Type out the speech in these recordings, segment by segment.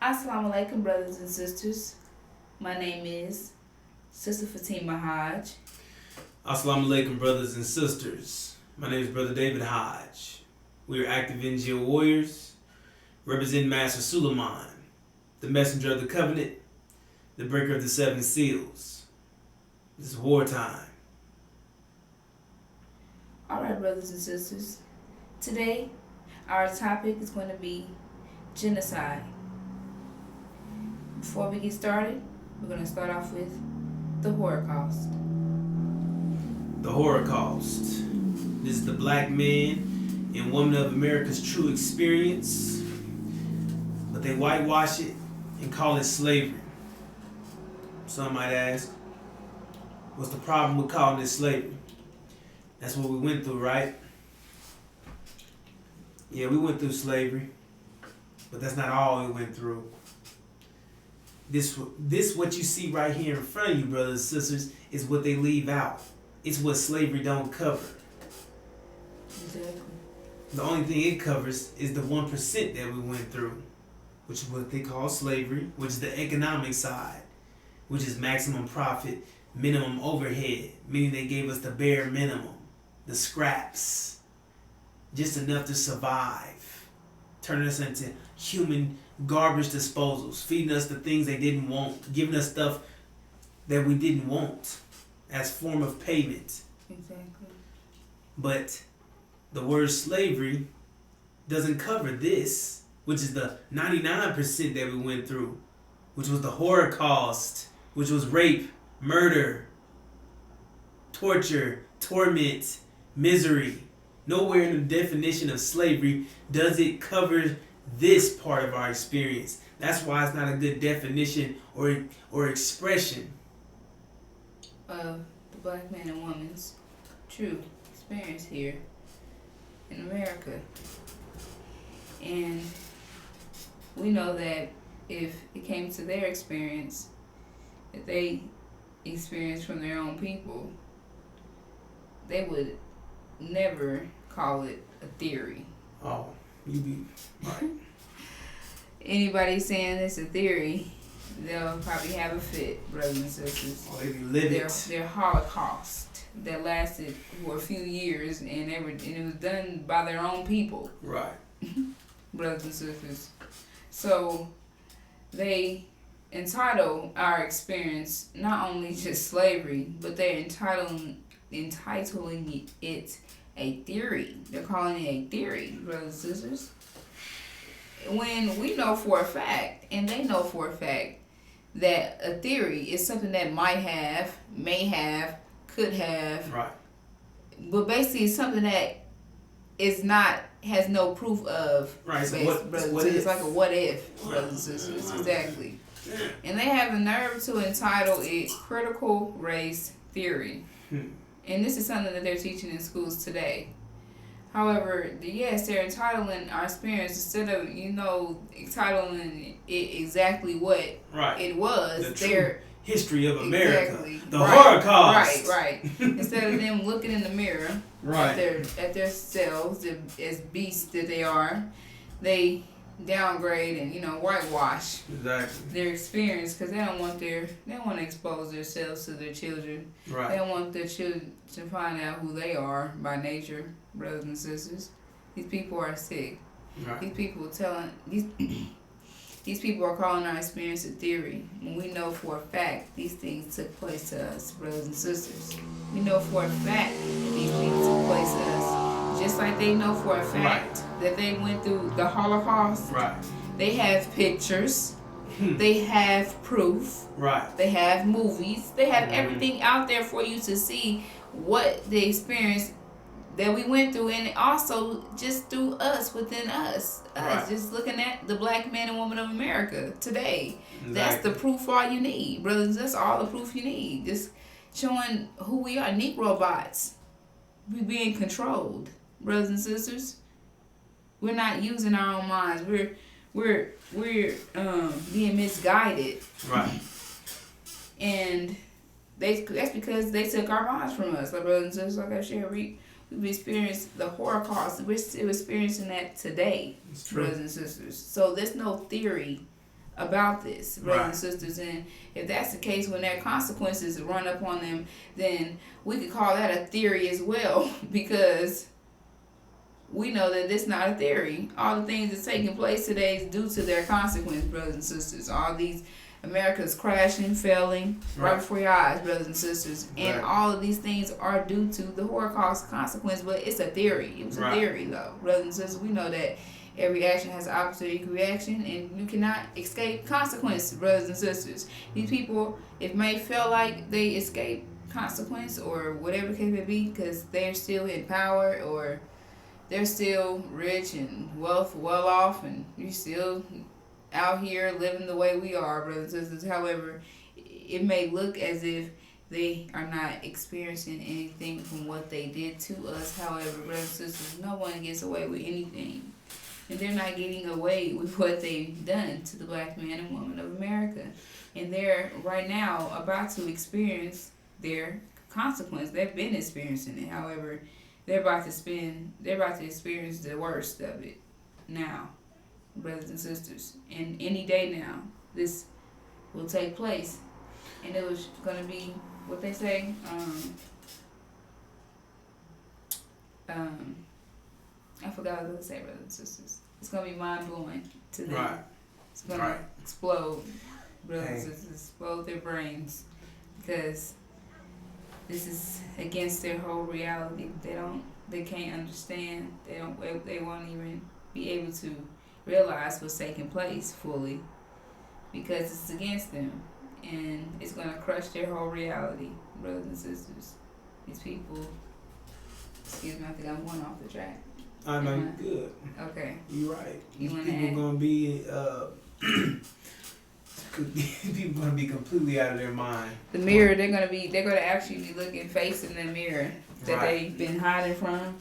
Assalamu alaikum, brothers and sisters. My name is Sister Fatima Hodge. Assalamu alaikum, brothers and sisters. My name is Brother David Hodge. We are active NGO warriors, representing Master Suleiman, the messenger of the covenant, the breaker of the seven seals. This is wartime. Alright, brothers and sisters. Today, our topic is going to be genocide. Before we get started, we're going to start off with the Holocaust. The Holocaust. This is the black man and woman of America's true experience, but they whitewash it and call it slavery. Some might ask, what's the problem with calling it slavery? That's what we went through, right? Yeah, we went through slavery, but that's not all we went through. This what you see right here in front of you, brothers and sisters, is what they leave out. It's what slavery don't cover. Exactly. The only thing it covers is the 1% that we went through, which is what they call slavery, which is the economic side, which is maximum profit, minimum overhead, meaning they gave us the bare minimum, the scraps, just enough to survive, turning us into human garbage disposals, feeding us the things they didn't want, giving us stuff that we didn't want as form of payment. Exactly. But the word slavery doesn't cover this, which is the 99% that we went through, which was the Holocaust, which was rape, murder, torture, torment, misery. Nowhere in the definition of slavery does it cover this part of our experience. That's why it's not a good definition or expression of the black man and woman's true experience here in America. And we know that if it came to their experience that they experienced from their own people, they would never call it a theory. Oh, you be right. Anybody saying it's a theory, they'll probably have a fit, brothers and sisters. Oh, they be living their Holocaust that lasted for a few years, and it was done by their own people. Right. Brothers and sisters. So they entitle our experience not only just slavery, but they're entitling it a theory. They're calling it a theory, brothers and sisters. When we know for a fact, and they know for a fact, that a theory is something that might have, may have, could have. Right. But basically it's something that is not, has no proof of. Right. So it's like a what if, brothers and sisters. Exactly. And they have the nerve to entitle it critical race theory. And this is something that they're teaching in schools today. However, yes, they're entitling our experience instead of, entitling it exactly what it was. Their history of America. Exactly. The Holocaust. Right. Instead of them looking in the mirror at their selves as beasts that they are, they downgrade and whitewash their experience because they don't want to expose themselves to their children. Right. They don't want their children to find out who they are by nature, brothers and sisters. These people are sick. Right. These people these people are calling our experience a theory when we know for a fact these things took place to us, brothers and sisters. We know for a fact these things took place to us. Just like they know for a fact that they went through the Holocaust. Right. They have pictures. They have proof. Right. They have movies. They have everything out there for you to see what the experience that we went through, and also just through us, within us. Us just looking at the black man and woman of America today. Exactly. That's the proof all you need, brothers. That's all the proof you need. Just showing who we are. Negro bots. We being controlled, brothers and sisters. We're not using our own minds. We're being misguided. Right. And that's because they took our minds from us, like brothers and sisters. Like I shared, we've experienced the Holocaust. We're still experiencing that today, brothers and sisters. So there's no theory about this, brothers and sisters. And if that's the case, when their consequences run up on them, then we could call that a theory as well, because we know that this not a theory. All the things that's taking place today is due to their consequence, brothers and sisters. All these America's crashing, failing right before your eyes, brothers and sisters. And all of these things are due to the Holocaust consequence, but it's a theory. It was a theory, though, brothers and sisters. We know that every action has an opposite reaction, and you cannot escape consequence, brothers and sisters. These people, it may feel like they escape consequence or whatever the case may be, because they're still in power, or they're still rich and well off, and you still out here living the way we are, brothers and sisters. However, it may look as if they are not experiencing anything from what they did to us. However, brothers and sisters, no one gets away with anything. And they're not getting away with what they've done to the black man and woman of America. And they're right now about to experience their consequence. They've been experiencing it. However, they're about to experience the worst of it now, brothers and sisters. And any day now, this will take place. And it was going to be, what they say, I forgot what I was going to say, brothers and sisters. It's going to be mind-blowing to them. Right. It's going to explode, brothers and sisters, explode their brains, because this is against their whole reality. They can't understand. They won't even be able to realize what's taking place fully, because it's against them, and it's going to crush their whole reality, brothers and sisters. These people, excuse me, I think I'm going off the track. I know you're good. Okay. You're right. These people gonna be people gonna be completely out of their mind. The mirror, they're gonna actually be facing the mirror that they've been hiding from.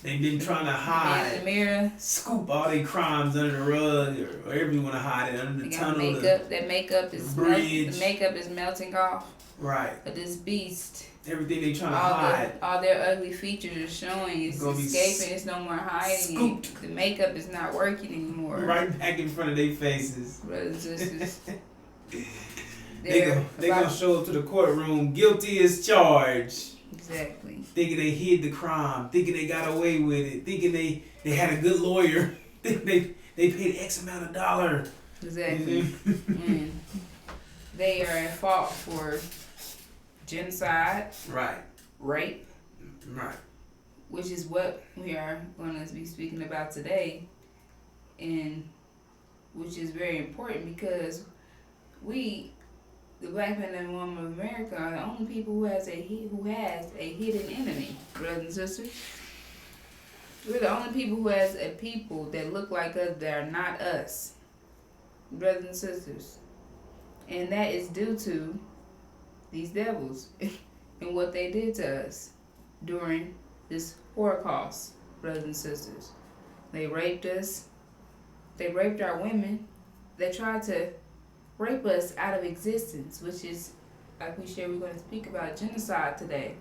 They've been trying to hide. The mirror. Scoop all their crimes under the rug, or wherever you want to hide it, under the tunnel. That makeup is the makeup is melting off. Right. Of this beast. Everything they trying to hide. All their ugly features are showing. It's escaping. It's no more hiding. Scooped. The makeup is not working anymore. Right back in front of their faces. Brothers and sisters. They gonna show up to the courtroom guilty as charged. Exactly. Thinking they hid the crime, thinking they got away with it, thinking they had a good lawyer, thinking they paid X amount of dollars. Exactly. And they are at fault for genocide. Right. Rape. Right. Which is what we are going to be speaking about today, and which is very important, because we, the black men and women of America, are the only people who has a hidden enemy, brothers and sisters. We're the only people who has a people that look like us that are not us, brothers and sisters. And that is due to these devils and what they did to us during this Holocaust, brothers and sisters. They raped us. They raped our women. They tried to rape us out of existence, which is, like we said, we're going to speak about genocide today.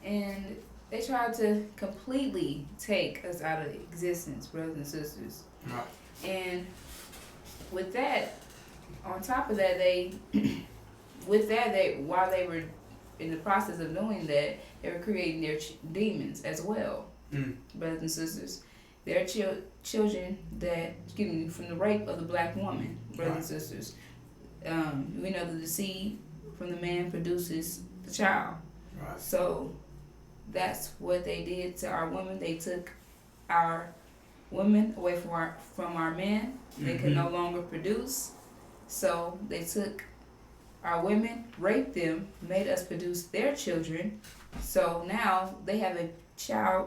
And they tried to completely take us out of existence, brothers and sisters. Right. And with that, on top of that, while they were in the process of doing that, they were creating their demons as well, brothers and sisters. Their children from the rape of the black woman, brothers and sisters. We know that the seed from the man produces the child. Right. So that's what they did to our women. They took our women away from our men. They could no longer produce. So they took our women, raped them, made us produce their children. So now they have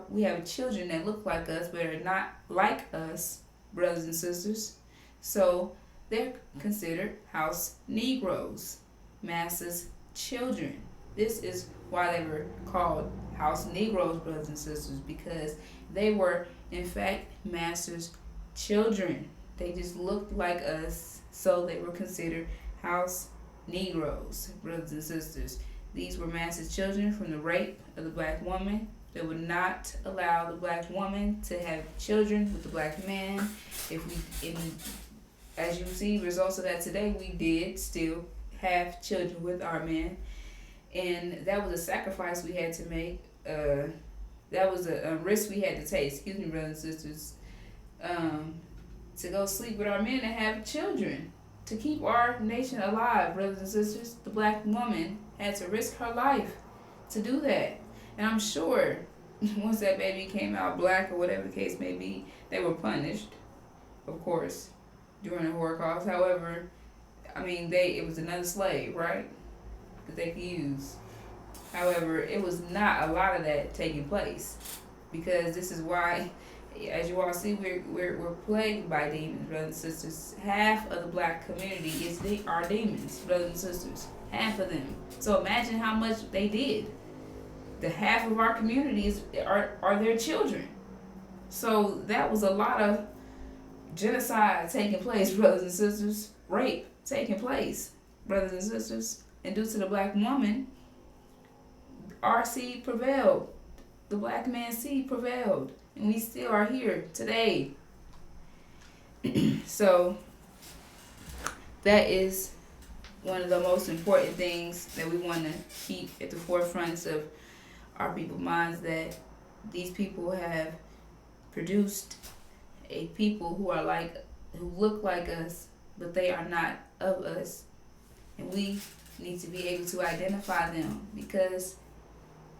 we have children that look like us but are not like us, brothers and sisters. So they're considered house Negroes, Master's children. This is why they were called house Negroes, brothers and sisters, because they were in fact Master's children. They just looked like us, so they were considered house Negroes, brothers and sisters. These were Master's children from the rape of the black woman. They would not allow the black woman to have children with the black man. as you see, results of that today, we did still have children with our men, and that was a sacrifice we had to make. That was a risk we had to take. Excuse me, brothers and sisters. Um, to go sleep with our men and have children to keep our nation alive, brothers and sisters. The black woman had to risk her life to do that, and I'm sure once that baby came out black or whatever the case may be, they were punished, of course, during the Holocaust. However, I mean, it was another slave, right, that they could use. However, it was not a lot of that taking place, because this is why, as you all see, we're plagued by demons, brothers and sisters. Half of the black community are demons, brothers and sisters. Half of them. So imagine how much they did. The half of our communities are their children. So that was a lot of genocide taking place, brothers and sisters. Rape taking place, brothers and sisters. And due to the black woman, our seed prevailed. The black man's seed prevailed. And we still are here today. So that is one of the most important things that we want to keep at the forefront of our people's minds, that these people have produced a people who look like us, but they are not of us. And we need to be able to identify them, because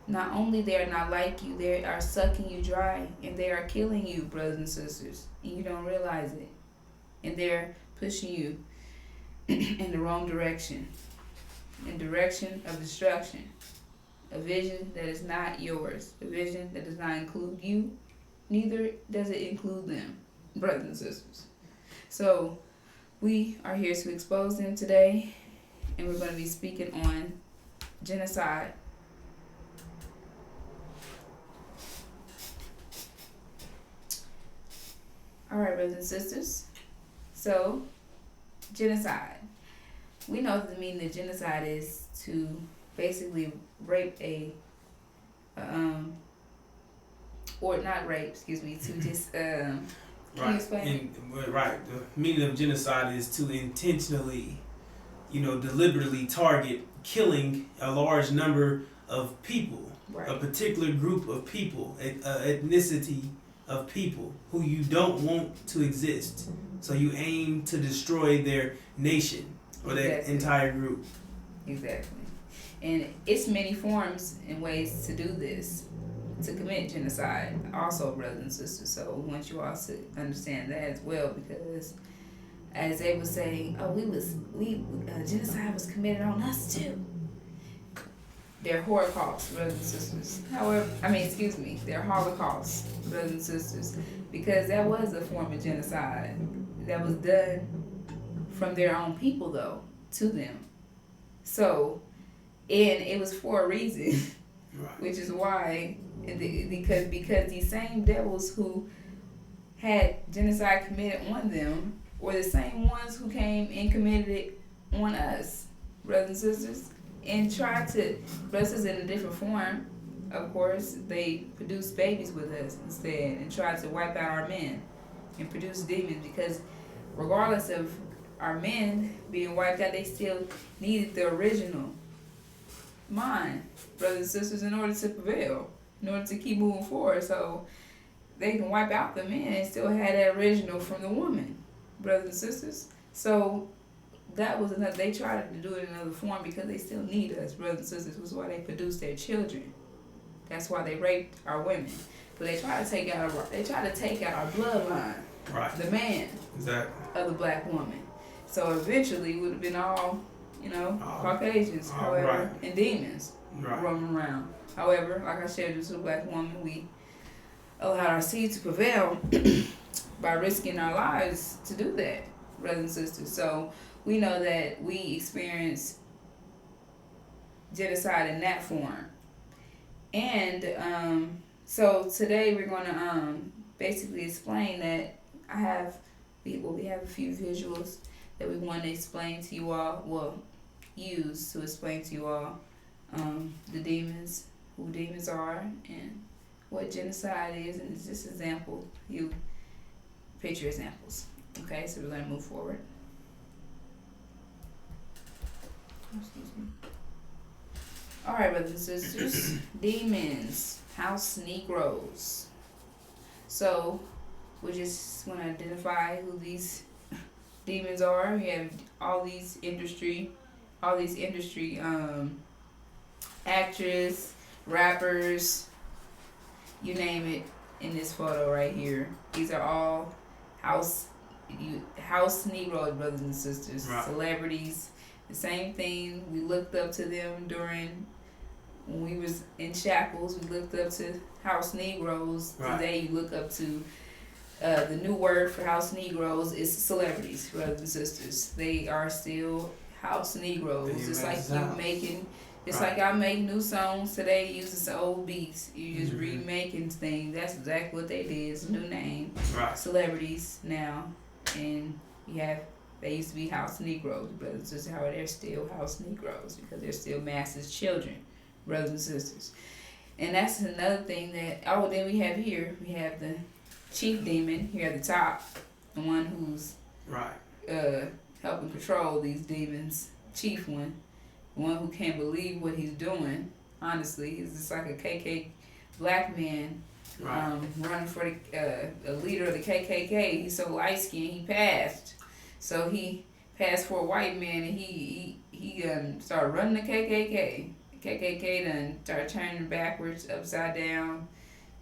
not only they are not like you, they are sucking you dry, and they are killing you, brothers and sisters, and you don't realize it. And they're pushing you in the wrong direction, in direction of destruction. A vision that is not yours, a vision that does not include you, neither does it include them, brothers and sisters. So we are here to expose them today, and we're going to be speaking on genocide. All right, brothers and sisters. So, genocide. We know that the meaning of genocide is to basically rape or not rape, excuse me, to just, can you explain? Right. The meaning of genocide is to intentionally, deliberately target killing a large number of people, right, a particular group of people, ethnicity of people who you don't want to exist. So you aim to destroy their nation or that entire group. Exactly. And it's many forms and ways to do this, to commit genocide, also, brothers and sisters. So we want you all to understand that as well, because as they would say, genocide was committed on us too. They're Holocaust, brothers and sisters. They're Holocaust, brothers and sisters, because that was a form of genocide that was done from their own people, though, to them. So, and it was for a reason, right, which is why, because these same devils who had genocide committed on them were the same ones who came and committed it on us, brothers and sisters. And tried to bless us in a different form. Of course, they produced babies with us instead, and tried to wipe out our men and produce demons, because regardless of our men being wiped out, they still needed the original mind, brothers and sisters, in order to prevail, in order to keep moving forward. So they can wipe out the men and still have that original from the woman, brothers and sisters. So that was another. They tried to do it in another form because they still need us, brothers and sisters. Was why they produced their children. That's why they raped our women. But they tried to take out our bloodline, right, the man, exactly, of the black woman. So eventually, it would have been all, Caucasians, however, right, and demons, right, roaming around. However, like I said, due to the black woman, we allowed our seed to prevail by risking our lives to do that, brothers and sisters. So we know that we experience genocide in that form. And so today we're going to basically explain that we have a few visuals that we want to explain to you all, use to explain to you all the demons, who demons are, and what genocide is, and it's just picture examples. Okay, so we're gonna move forward. Excuse me. All right, brothers and sisters. Demons, house Negroes. So we just want to identify who these demons are. We have all these industry actors, rappers, you name it, in this photo right here. These are all house house Negroes, brothers and sisters, Right. celebrities. The same thing. We looked up to them during when we was in shackles. We looked up to house Negroes. Right. Today, you look up to the new word for house Negroes is celebrities, brothers and sisters. They are still house Negroes. Just like you making, just Right. like I make new songs today using some old beats. You just remaking things. That's exactly what they did. It's a new name. Right. Celebrities now, and you have. They used to be house Negroes, brothers and sisters. However, they're still house Negroes because they're still masters' children, brothers and sisters. And that's another thing that. Oh, then we have here. We have the chief demon here at the top, the one who's right helping control these demons. Chief one, the one who can't believe what he's doing. Honestly, he's just like a KK black man, right. Running for the a leader of the KKK. He's so light skinned, he passed. So he passed for a white man, and he started running the KKK. KKK done started turning backwards, upside down.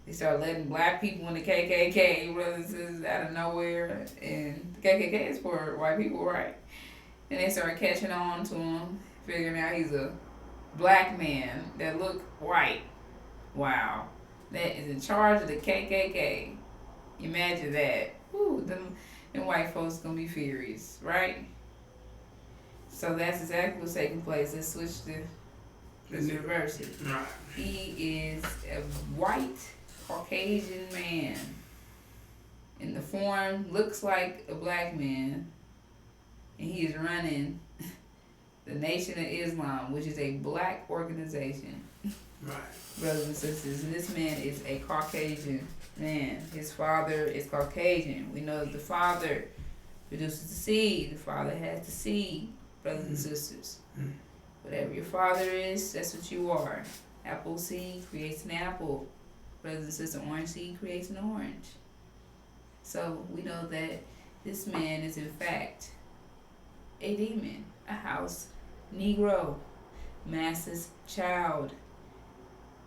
They started letting black people in the KKK, brothers and sisters, out of nowhere. And the KKK is for white people, right? And they started catching on to him, figuring out he's a black man that looked white. Wow. That is in charge of the KKK. Imagine that. Whew, them white folks gonna be furious, right? So that's exactly what's taking place. Let's switch to, let's reverse it. Right. He is a white Caucasian man. In the form, looks like a black man. And he is running the Nation of Islam, which is a black organization. Right. Brothers and sisters. And this man is a Caucasian man. His father is Caucasian. We know that the father produces the seed. The father has the seed, brothers and sisters. Whatever your father is, that's what you are. Apple seed creates an apple. Brothers and sisters, orange seed creates an orange. So we know that this man is in fact a demon, a house Negro, master's child,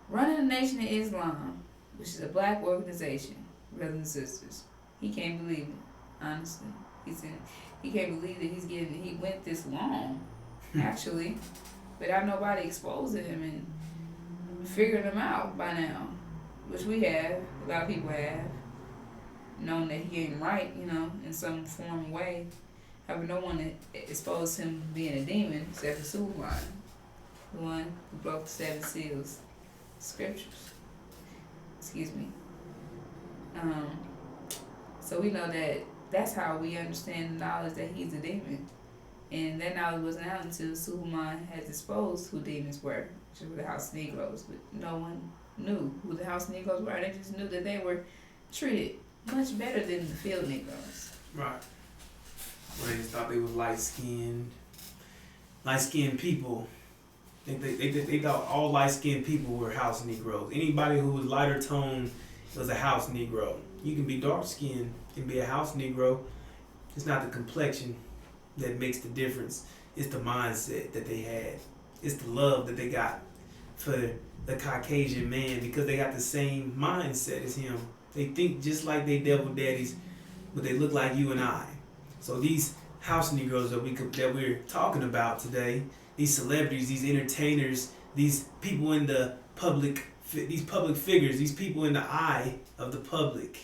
running the Nation of Islam, which is a black organization, brothers and sisters. He can't believe it, honestly. He can't believe that he went this long, actually, without nobody exposing him and figuring him out by now, which we have, a lot of people have, known that he ain't right, in some form or way. However, no one exposed him being a demon except for Suleiman, the one who broke the 7 seals, scriptures. Excuse me. So we know that that's how we understand the knowledge that he's a demon. And that knowledge wasn't out until Suleiman had exposed who demons were, which were the house Negroes. But no one knew who the house Negroes were. They just knew that they were treated much better than the field Negroes. Right. Well, they just thought they was light-skinned people. They thought all light-skinned people were house Negroes. Anybody who was lighter toned was a house Negro. You can be dark-skinned and be a house Negro. It's not the complexion that makes the difference. It's the mindset that they had. It's the love that they got for the Caucasian man because they got the same mindset as him. They think just like they devil daddies, but they look like you and I. So these house Negroes that we're talking about today, these celebrities, these entertainers, these people in the these public figures, these people in the eye of the public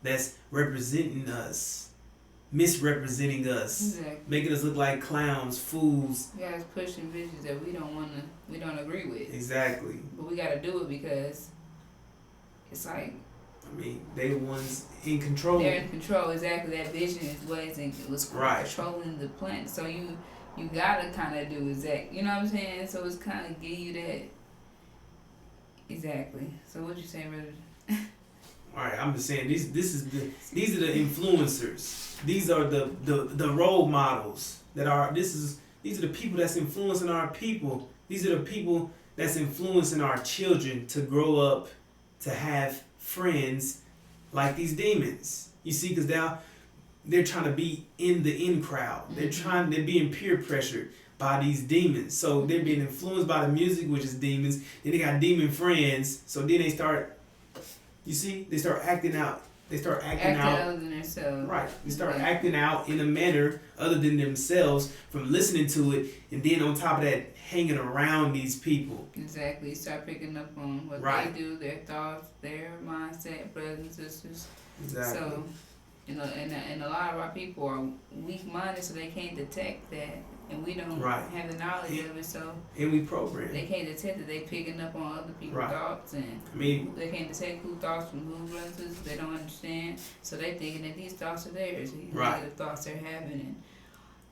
that's representing us, misrepresenting us, Exactly. making us look like clowns, fools. You guys pushing visions that we don't agree with. Exactly. But we gotta do it because it's like they the ones in control. they're in control. Exactly. That vision was right. Controlling the planet. So you gotta kind of do exact. You know what I'm saying? So it's kind of give you that. Exactly. So what you saying, brother? All right, I'm just saying these are the influencers. These are the role models that are these are the people that's influencing our people. These are the people that's influencing our children to grow up to have friends like these demons. You see, because they're trying to be in the in crowd. They're being peer pressured by these demons. So they're being influenced by the music, which is demons. Then they got demon friends. So then they start, you see, they start acting out. They start acting out other than themselves. Right. They start acting out in a manner other than themselves from listening to it, and then on top of that, hanging around these people. Exactly. You start picking up on what they do, their thoughts, their mindset, brothers and sisters. Exactly. So, and a lot of our people are weak-minded, so they can't detect that, and we don't have the knowledge of it, so and we program. They can't detect that they picking up on other people's thoughts, and they can't detect who thoughts from who brothers. They don't understand, so they thinking that these thoughts are theirs. These are the thoughts they're having, and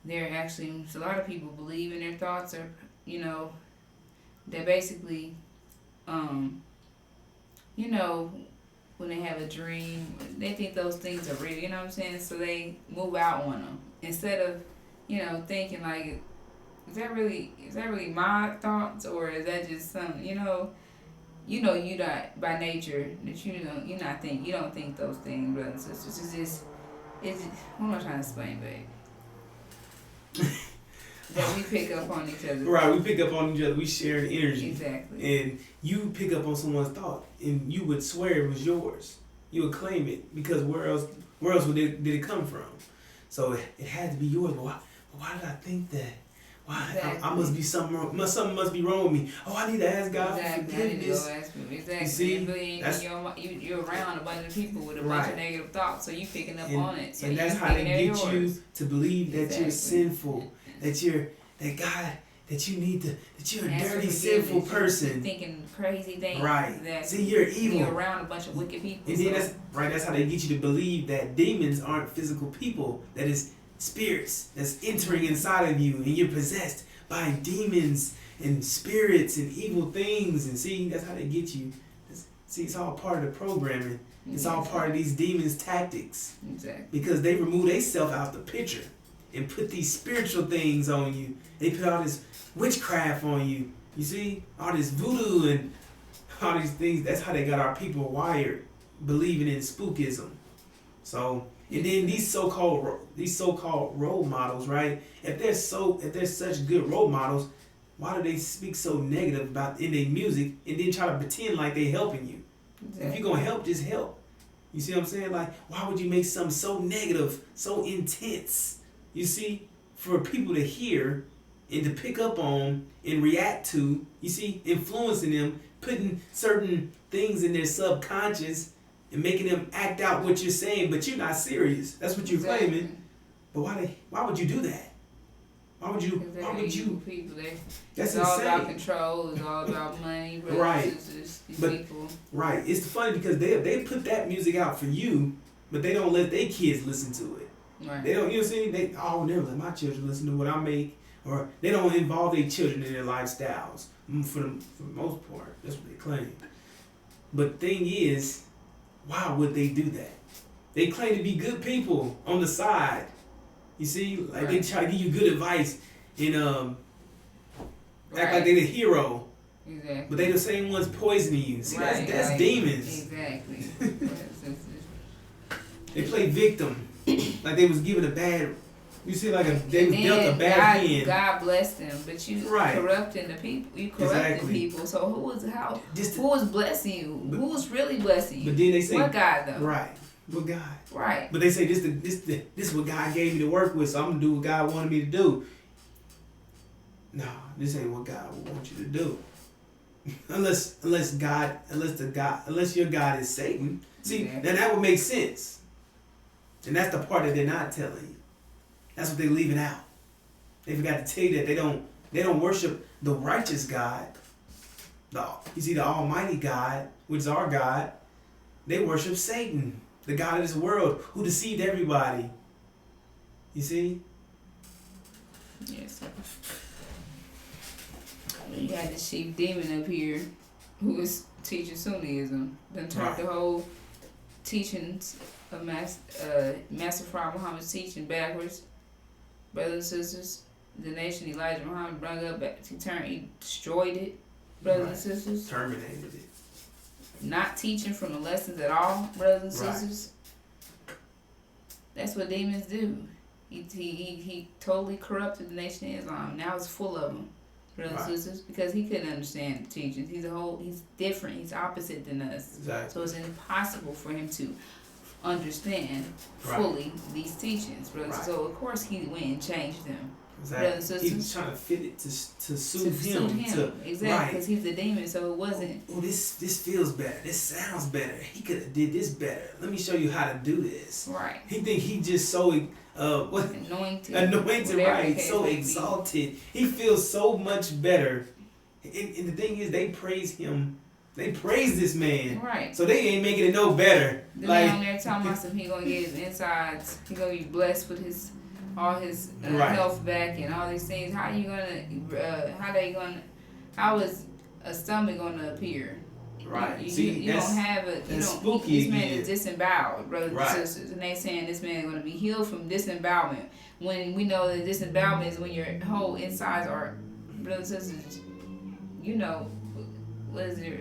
they're actually. So a lot of people believe in their thoughts are, they're basically, when they have a dream, they think those things are real, you know what I'm saying? So they move out on them instead of, thinking like, is that really my thoughts, or is that just some, you not by nature that you don't think those things, brothers and sisters. It's just what am I trying to explain, babe? That we pick up on each other. Right, we pick up on each other. We share energy. Exactly. And you pick up on someone's thought, and you would swear it was yours. You would claim it because where else did it come from? So it had to be yours. But why did I think that? Why I must be something must be wrong with me. Oh, I need to ask God for forgiveness. I need to go ask him. Exactly. See, you're around a bunch of people with a bunch of negative thoughts, so you picking up on it. So and that's how they get you to believe that you're sinful. That you're a dirty, sinful person. You're thinking crazy things. Right. See, you're evil. You're around a bunch of wicked people. And then that's how they get you to believe that demons aren't physical people. That is spirits that's entering inside of you, and you're possessed by demons and spirits and evil things. And see, that's how they get you. It's all part of the programming. It's all part of these demons' tactics. Exactly. Because they remove themselves out the picture and put these spiritual things on you. They put all this witchcraft on you. You see? All this voodoo and all these things. That's how they got our people wired, believing in spookism. So, and then these so-called role models, right? If they're such good role models, why do they speak so negative about in their music and then try to pretend like they helping you? Exactly. If you're gonna help, just help. You see what I'm saying? Like, why would you make something so negative, so intense? You see, for people to hear and to pick up on and react to, you see, influencing them, putting certain things in their subconscious and making them act out what you're saying, but you're not serious. That's what you're claiming. But why would you do that? Why would you? People, that's it's all insane. about control. It's all about money. Right. People. Right. It's funny because they put that music out for you, but they don't let their kids listen to it. Right. They don't. You know what I'm saying? They never let my children listen to what I make, or they don't involve their children in their lifestyles. For the most part, that's what they claim. But the thing is, why would they do that? They claim to be good people on the side. You see, like they try to give you good advice and act like they're the hero. Exactly. But they the same ones poisoning you. See, that's demons. Exactly. They play victim, like they was given a bad. You see, like they was dealt a bad hand. God blessed them, but you corrupting the people. You corrupting people. So who was blessing you? Who was really blessing you? But then they say, what God though? Right. What God? Right. But they say this is what God gave me to work with, so I'm gonna do what God wanted me to do. No, this ain't what God would want you to do. unless your God is Satan. See, then that would make sense. And that's the part that they're not telling you. That's what they're leaving out. They forgot to tell you that they don't worship the righteous God. The Almighty God, which is our God. They worship Satan, the God of this world, who deceived everybody. You see? Yes. You had this chief demon up here who was teaching Sunnism. Then turned the whole teachings of Master Prophet Muhammad's teaching backwards, brothers and sisters. The nation Elijah Muhammad brought up, he destroyed it, brothers and sisters. Terminated it. Not teaching from the lessons at all, brothers and sisters. That's what demons do. He totally corrupted the nation of Islam. Now it's full of them, brothers and sisters, because he couldn't understand the teachings. He's different. He's opposite than us. Exactly. So it's impossible for him to understand fully these teachings, brothers. So of course he went and changed them. Exactly. He was trying to fit it to suit him. Exactly, because he's a demon, so it wasn't. Oh, this feels better. This sounds better. He could have did this better. Let me show you how to do this. Right. He think he just so anointed, right? So exalted. He feels so much better. And the thing is, they praise him. They praise this man. Right. So they ain't making it no better. The man on there talking about he gonna get his insides. He gonna be blessed with all his health back and all these things. How is a stomach gonna appear? Right. You don't have it. You don't. Spooky this man is disemboweled, brothers and sisters, and they saying this man is gonna be healed from disembowelment. When we know that disembowelment is when your whole insides are, brothers and sisters. You know, what is your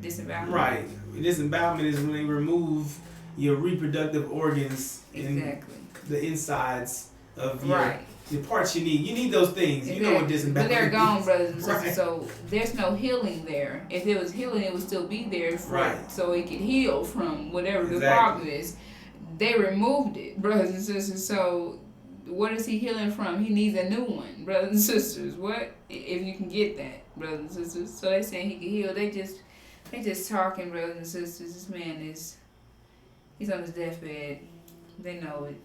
disembowelment? Right. Disembowelment is when they remove your reproductive organs and the insides of your parts you need. You need those things. You know what disembowelment is. But they're gone, brothers and sisters. So there's no healing there. If there was healing, it would still be there so it could heal from whatever the problem is. They removed it, brothers and sisters. So what is he healing from? He needs a new one, brothers and sisters. What? If you can get that, brothers and sisters. So they saying he can heal. They just talking, brothers and sisters. This man he's on his deathbed. They know it.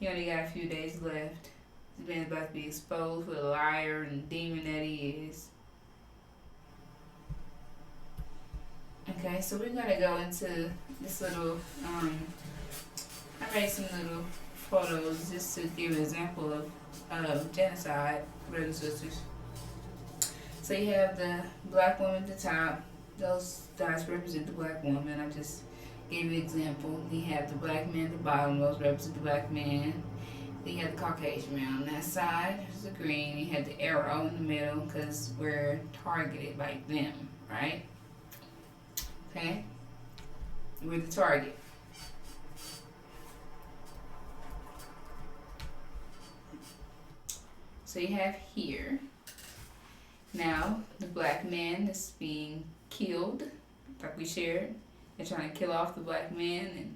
He only got a few days left. This man's about to be exposed for the liar and demon that he is. Okay, so we're gonna go into this little I made some little photos just to give an example of genocide, brothers and sisters. So you have the black woman at the top. Those dots represent the black woman. I just gave you an example. You have the black man at the bottom. Those represent the black man. Then you have the Caucasian man on that side. There's the green. You have the arrow in the middle because we're targeted like them, right? Okay? We're the target. So you have here, now the black man is being killed, like we shared. They're trying to kill off the black man and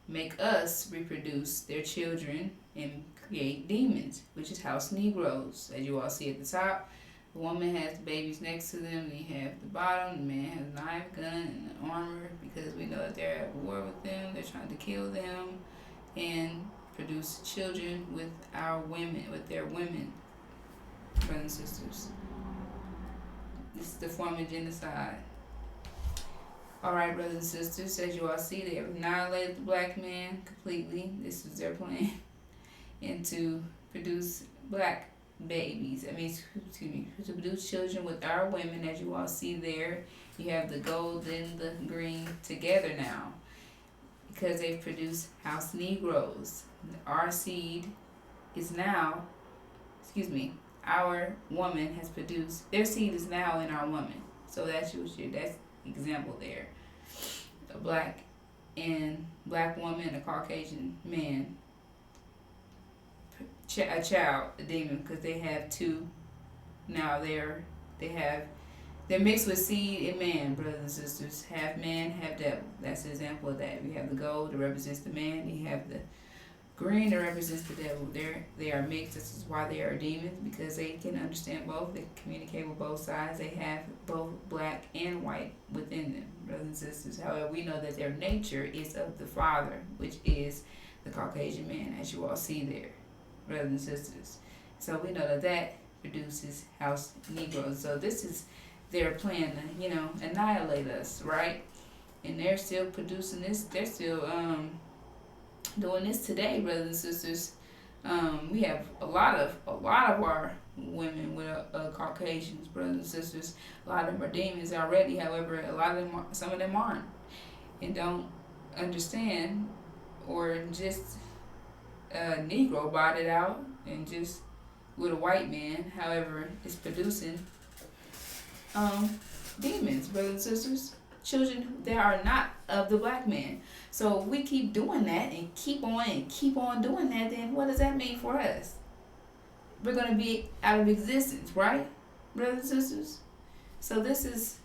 make us reproduce their children and create demons, which is house Negroes. As you all see at the top, the woman has the babies next to them, and you have the bottom, the man has a knife, gun, and an armor, because we know that they're at war with them. They're trying to kill them and produce children with our women, with their women, brothers and sisters. This is the form of genocide. Alright, brothers and sisters, as you all see, they have annihilated the black man completely. This is their plan. And to produce black babies. To produce children with our women, as you all see there. You have the gold and the green together now. Because they've produced house Negroes. Our seed is now, our woman has produced, their seed is now in our woman. So that's example there. A black woman, a Caucasian man, a child, a demon, because they have two. Now they're mixed with seed and man, brothers and sisters. Half man, half devil. That's the example of that. We have the gold that represents the man. You have the green that represents the devil. They are mixed. This is why they are demons, because they can understand both. They communicate with both sides. They have both black and white within them, brothers and sisters. However, we know that their nature is of the Father, which is the Caucasian man, as you all see there, brothers and sisters. So we know that produces house Negroes. So this is their plan to, annihilate us, right? And they're still producing this. They're still doing this today, brothers and sisters. We have a lot of our women with Caucasians, brothers and sisters. A lot of them are demons already. However, some of them aren't, and don't understand, or just a Negro bought it out and just with a white man, however, is producing demons, brothers and sisters. Children that are not of the black man. So if we keep doing that and keep on doing that, then what does that mean for us? We're going to be out of existence, right, brothers and sisters? So this is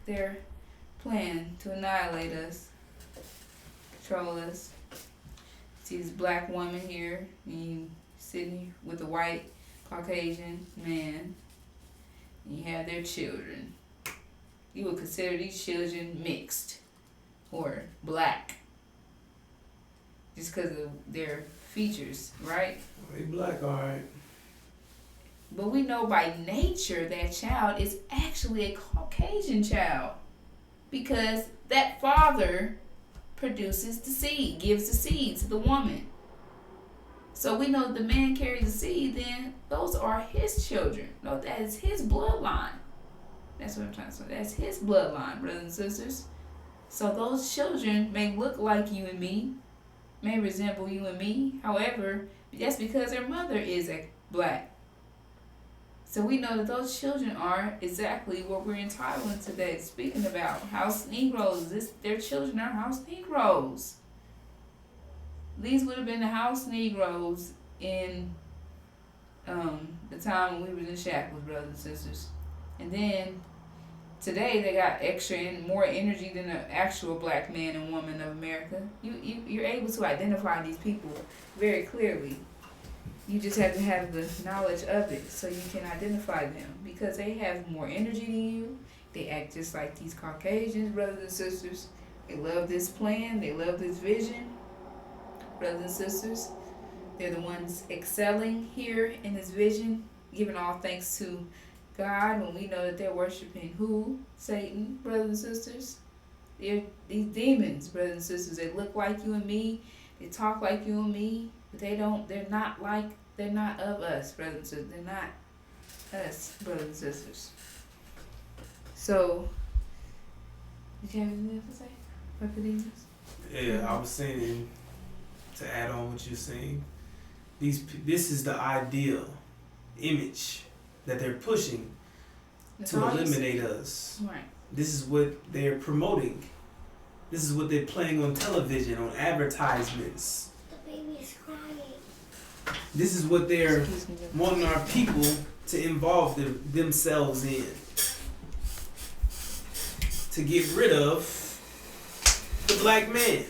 their plan to annihilate us, control us. See this black woman here, and you sitting with a white Caucasian man, and you have their children. You would consider these children mixed or black just because of their features, right? They black, alright. But we know by nature that child is actually a Caucasian child because that father produces the seed, gives the seed to the woman. So we know the man carries the seed, then those are his children. No, that is his bloodline. That's what I'm trying to say. That's his bloodline, brothers and sisters. So those children may look like you and me, may resemble you and me. However, that's because their mother is a black. So we know that those children are exactly what we're entitled today speaking about. House Negroes. Their children are house Negroes. These would have been the house Negroes in the time when we was in shackles, brothers and sisters. And then today they got extra and more energy than the actual black man and woman of America. You're able to identify these people very clearly. You just have to have the knowledge of it so you can identify them because they have more energy than you. They act just like these Caucasians, brothers and sisters. They love this plan. They love this vision, brothers and sisters. They're the ones excelling here in this vision, giving all thanks to God when we know that they're worshiping who? Satan, brothers and sisters. They're these demons, brothers and sisters. They look like you and me. They talk like you and me. But they're not of us, brothers and sisters. They're not us, brothers and sisters. So, did you have anything to say about the demons? Yeah, I was saying, to add on what you're saying, this is the ideal image that they're pushing to eliminate us. Right. This is what they're promoting. This is what they're playing on television, on advertisements. The baby is crying. This is what they're wanting our people to involve themselves in. To get rid of the black man.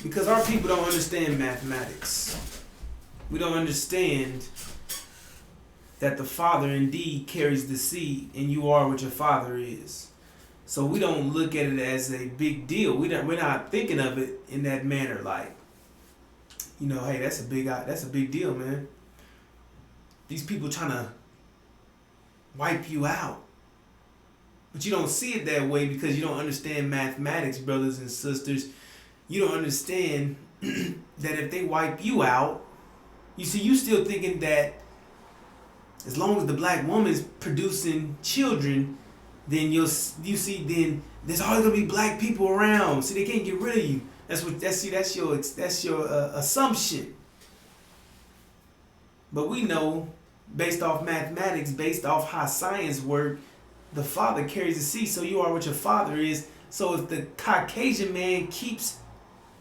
Because our people don't understand mathematics. We don't understand that the father indeed carries the seed and you are what your father is. So we don't look at it as a big deal. We're not thinking of it in that manner like, you know, hey, that's a big deal, man. These people trying to wipe you out. But you don't see it that way because you don't understand mathematics, brothers and sisters. You don't understand that if they wipe you out, you see, you still thinking that as long as the black woman's producing children, then then there's always gonna be black people around. See, they can't get rid of you. That's your assumption. But we know, based off mathematics, based off how science works, the father carries the seed, so you are what your father is. So if the Caucasian man keeps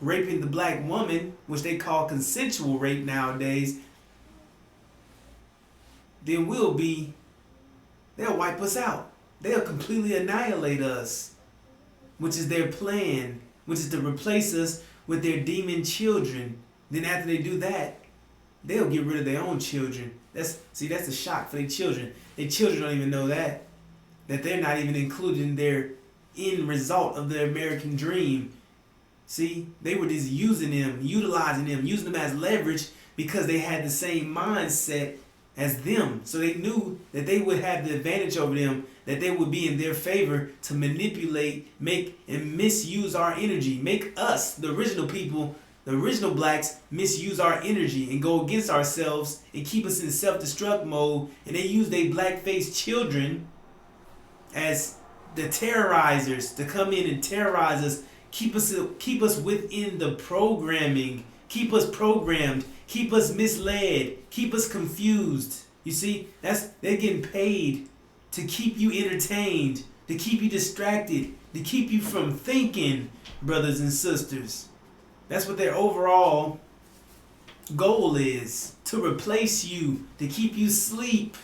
raping the black woman, which they call consensual rape nowadays, then they'll wipe us out. They'll completely annihilate us, which is their plan, which is to replace us with their demon children. Then after they do that, they'll get rid of their own children. That's a shock for their children. Their children don't even know that they're not even included in their end result of the American dream. See, they were just using them, utilizing them, using them as leverage because they had the same mindset as them. So they knew that they would have the advantage over them, that they would be in their favor to manipulate, make, and misuse our energy. Make us, the original people, the original blacks, misuse our energy and go against ourselves and keep us in self-destruct mode. And they use their black-faced children as the terrorizers to come in and terrorize us, keep us within the programming, keep us programmed, keep us misled, keep us confused. You see, they're getting paid to keep you entertained, to keep you distracted, to keep you from thinking, brothers and sisters. That's what their overall goal is, to replace you, to keep you asleep.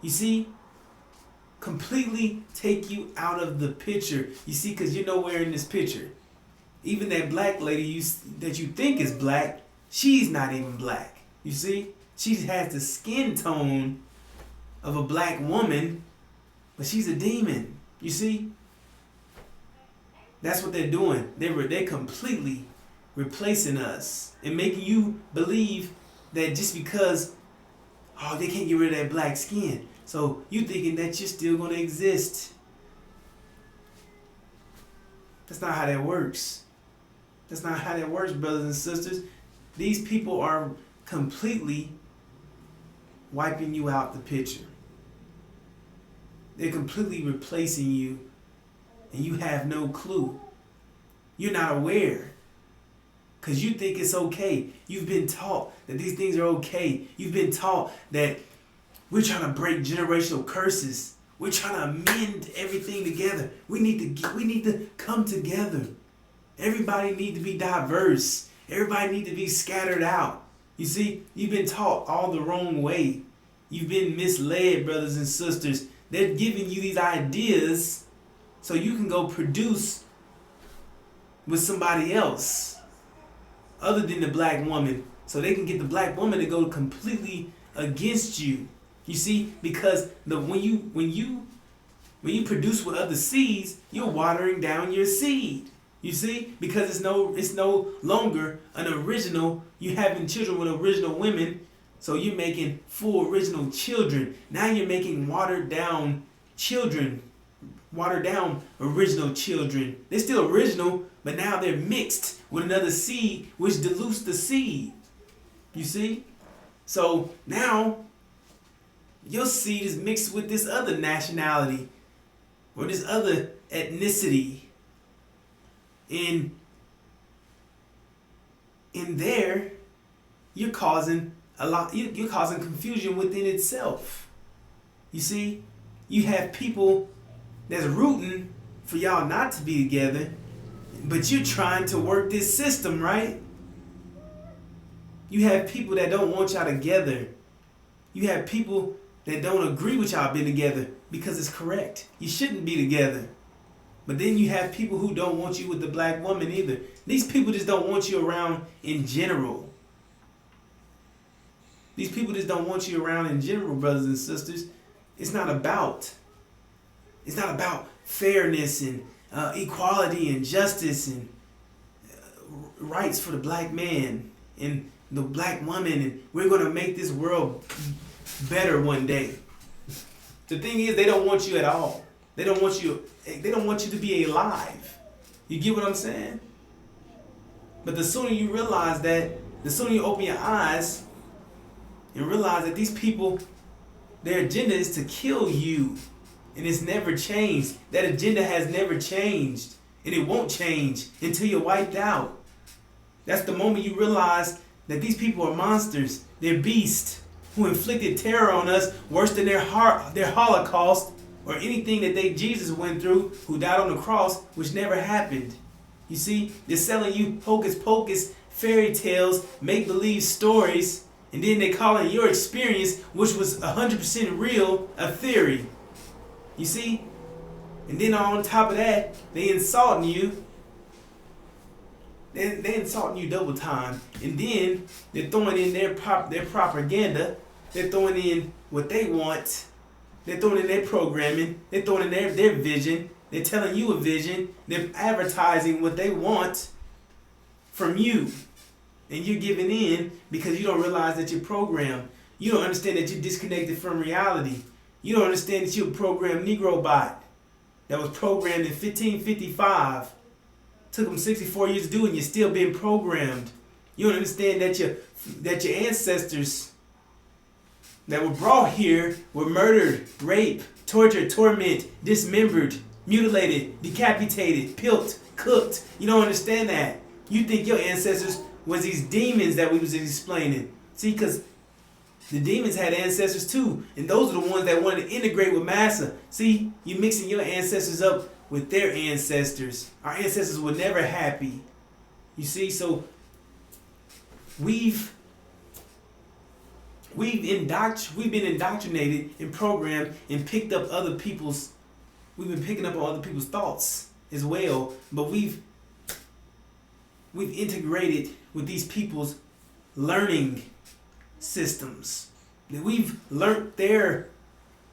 You see? Completely take you out of the picture. You see, because you're nowhere in this picture. Even that black lady that you think is black, she's not even black. You see? She has the skin tone of a black woman, but she's a demon. You see? That's what they're doing. They're completely replacing us and making you believe that just because, oh, they can't get rid of that black skin, so you thinking that you're still going to exist. That's not how that works. That's not how that works, brothers and sisters. These people are completely wiping you out the picture. They're completely replacing you, and you have no clue. You're not aware. Because you think it's okay. You've been taught that these things are okay. You've been taught that we're trying to break generational curses. We're trying to mend everything together. We need to come together. Everybody need to be diverse. Everybody need to be scattered out. You see, you've been taught all the wrong way. You've been misled, brothers and sisters. They're giving you these ideas so you can go produce with somebody else other than the black woman, so they can get the black woman to go completely against you. You see, because when you produce with other seeds, you're watering down your seed. You see, because it's no longer an original. You're having children with original women, so you're making full original children. Now you're making watered down children, watered down original children. They're still original, but now they're mixed with another seed, which dilutes the seed. You see? So now your seed is mixed with this other nationality or this other ethnicity. In there, you're causing you're causing confusion within itself. You see? You have people that's rooting for y'all not to be together, but you're trying to work this system, right? You have people that don't want y'all together. You have people that don't agree with y'all being together because it's correct. You shouldn't be together. But then you have people who don't want you with the black woman either. These people just don't want you around in general. These people just don't want you around in general, brothers and sisters. It's not about fairness and equality and justice and rights for the black man and the black woman, and we're going to make this world better one day. The thing is, they don't want you at all. They don't want you to be alive. You get what I'm saying? But the sooner you realize that, the sooner you open your eyes and realize that these people, their agenda is to kill you. And it's never changed. That agenda has never changed. And it won't change until you're wiped out. That's the moment you realize that these people are monsters. They're beasts who inflicted terror on us worse than their Holocaust or anything that Jesus went through, who died on the cross, which never happened. You see, they're selling you hocus pocus, fairy tales, make-believe stories, and then they call it your experience, which was 100% real, a theory. You see? And then on top of that, they insulting you. They insulting you double time. And then they're throwing in their propaganda. They're throwing in what they want. They're throwing in their programming. They're throwing in their vision. They're telling you a vision. They're advertising what they want from you. And you're giving in because you don't realize that you're programmed. You don't understand that you're disconnected from reality. You don't understand that you're a programmed Negro bot that was programmed in 1555. Took them 64 years to do it, and you're still being programmed. You don't understand that your ancestors that were brought here were murdered, raped, tortured, tormented, dismembered. mutilated, decapitated, pilled, cooked. You don't understand that. You think your ancestors was these demons that we was explaining. See, because the demons had ancestors too, and those are the ones that wanted to integrate with Massa. See, you mixing your ancestors up with their ancestors. Our ancestors were never happy. You see, so we've been indoctrinated and programmed and picked up other people's. We've been picking up on other people's thoughts as well, but we've integrated with these people's learning systems. We've learned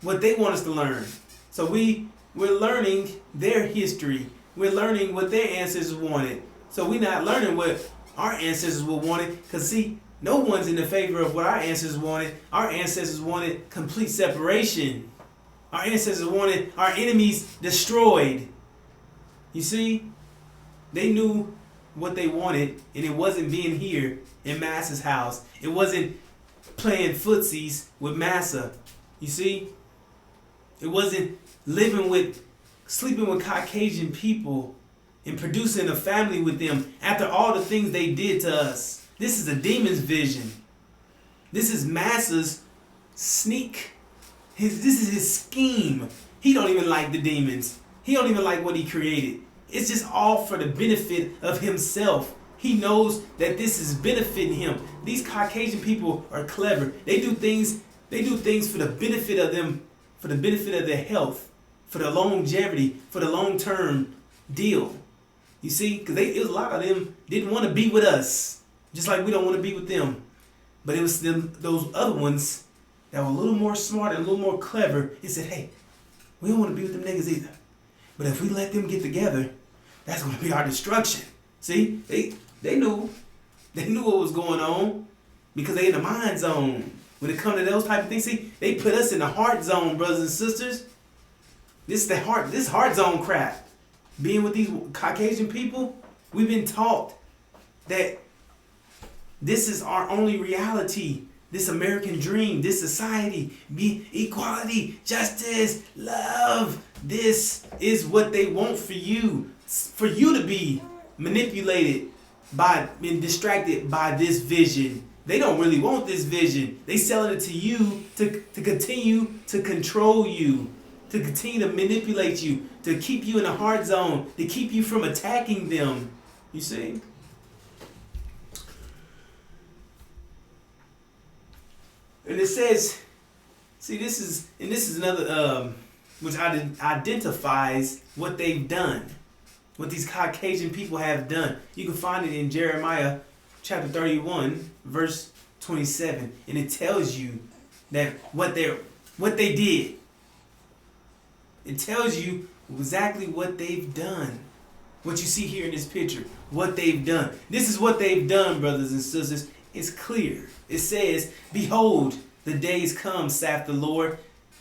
what they want us to learn. So we're learning their history. We're learning what their ancestors wanted. So we're not learning what our ancestors would wanted. Because see, no one's in the favor of what our ancestors wanted. Our ancestors wanted complete separation. Our ancestors wanted our enemies destroyed. You see, they knew what they wanted, and it wasn't being here in Massa's house. It wasn't playing footsies with Massa. You see, it wasn't sleeping with Caucasian people and producing a family with them after all the things they did to us. This is a demon's vision. This is Massa's sneak. This is his scheme. He don't even like the demons. He don't even like what he created. It's just all for the benefit of himself. He knows that this is benefiting him. These Caucasian people are clever. They do things for the benefit of them, for the benefit of their health, for the longevity, for the long-term deal. You see, because a lot of them didn't want to be with us, just like we don't want to be with them. But it was those other ones that were a little more smart and a little more clever. He said, hey, we don't want to be with them niggas either. But if we let them get together, that's going to be our destruction. See, they knew what was going on because they in the mind zone. When it comes to those type of things, see, they put us in the heart zone, brothers and sisters. This heart zone crap. Being with these Caucasian people, we've been taught that this is our only reality. This American dream, this society, be equality, justice, love. This is what they want for you to be manipulated by and distracted by this vision. They don't really want this vision. They selling it to you to continue to control you, to continue to manipulate you, to keep you in a hard zone, to keep you from attacking them. You see? And it says, see, this is another which identifies what they've done, what these Caucasian people have done. You can find it in Jeremiah chapter 31, verse 27, and it tells you that what they did. It tells you exactly what they've done. What you see here in this picture, what they've done. This is what they've done, brothers and sisters. It's clear. It says, behold, the days come, saith the Lord,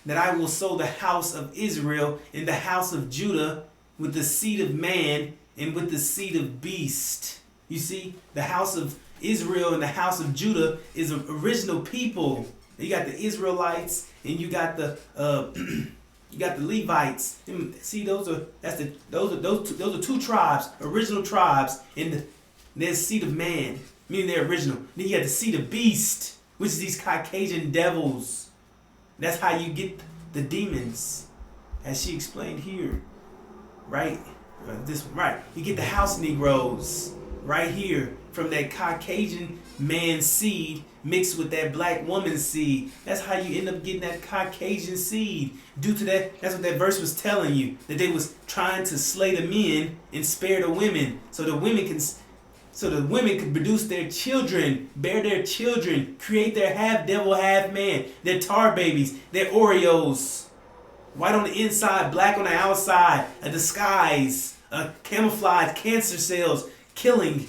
that I will sow the house of Israel and the house of Judah with the seed of man and with the seed of beast. You see, the house of Israel and the house of Judah is an original people. You got the Israelites and you got the you got the Levites. See, those are two tribes, original tribes, and there's seed of man, meaning they're original. Then you got the seed of beast, which is these Caucasian devils. That's how you get the demons, as she explained here, right? This one, right? You get the house Negroes right here from that Caucasian man's seed mixed with that black woman's seed. That's how you end up getting that Caucasian seed. Due to that, that's what that verse was telling you, that they was trying to slay the men and spare the women, so the women can produce their children, bear their children, create their half devil, half man, their tar babies, their Oreos. White on the inside, black on the outside, a disguise, a camouflage, cancer cells, killing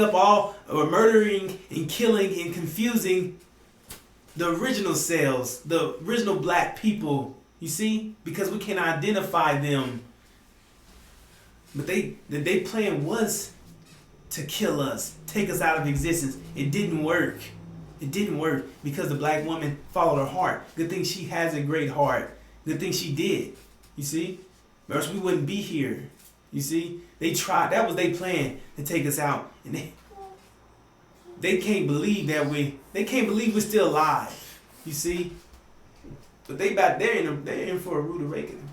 up all, or murdering and killing and confusing the original cells, the original black people. You see? Because we can identify them. But their plan was to kill us, take us out of existence. It didn't work. It didn't work because the black woman followed her heart. Good thing she has a great heart. Good thing she did. You see? or else we wouldn't be here. You see, they tried. That was their plan to take us out, and they can't believe that they can't believe we're still alive. You see, but they're in for a rude awakening.